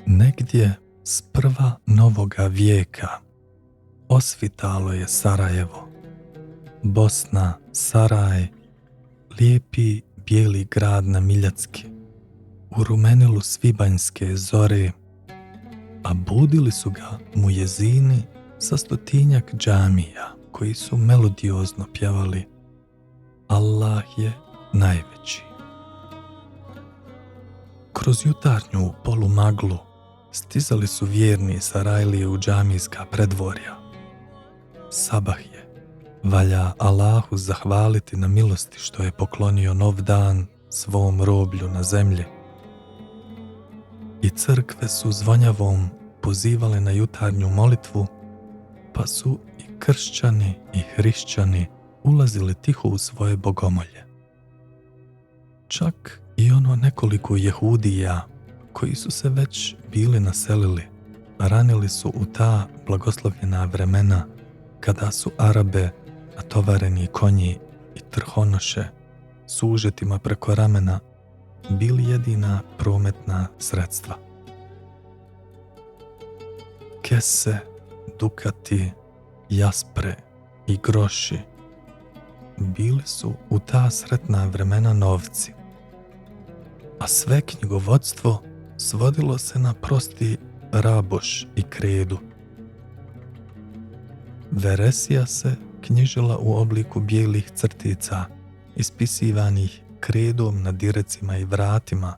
Negdje sprva novoga vijeka osvitalo je Sarajevo, Bosna, Saraj, lijepi bijeli grad na Miljacki, u rumenilu svibanjske zore, a budili su ga mujezini sa 100-tinjak džamija koji su melodiozno pjevali Allah je najveći. Kroz jutarnju polumaglu stizali su vjerni Sarajlije u džamijska predvorja. Sabah je, valja Allahu zahvaliti na milosti što je poklonio nov dan svom roblju na zemlji. I crkve su zvonjavom pozivale na jutarnju molitvu, pa su i kršćani i hrišćani ulazili tiho u svoje bogomolje. Čak i ono nekoliko Jehudija koji su se već bili naselili, ranili su u ta blagoslovljena vremena kada su Arabe, natovareni konji i trhonoše s užetima preko ramena bili jedina prometna sredstva. Kese, dukati, jaspre i groši bili su u ta sretna vremena novci, a sve knjigovodstvo svodilo se na prosti raboš i kredu. Veresija se knjižila u obliku bijelih crtica ispisivanih kredom na direcima i vratima,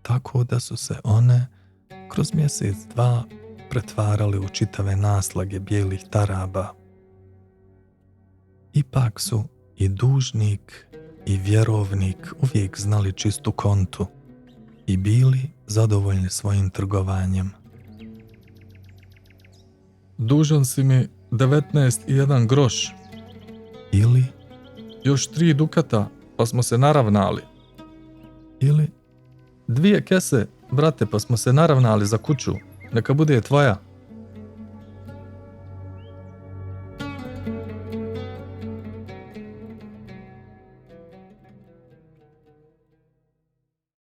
tako da su se one kroz mjesec, dva pretvarali u čitave naslage bijelih taraba. Ipak su i dužnik i vjerovnik uvijek znali čistu kontu i bili zadovoljni svojim trgovanjem. Dužan si mi 19,1 groš. Ili Još 3 dukata, pa smo se naravnali. Ili 2 kese, brate, pa smo se naravnali za kuću. Neka bude tvoja.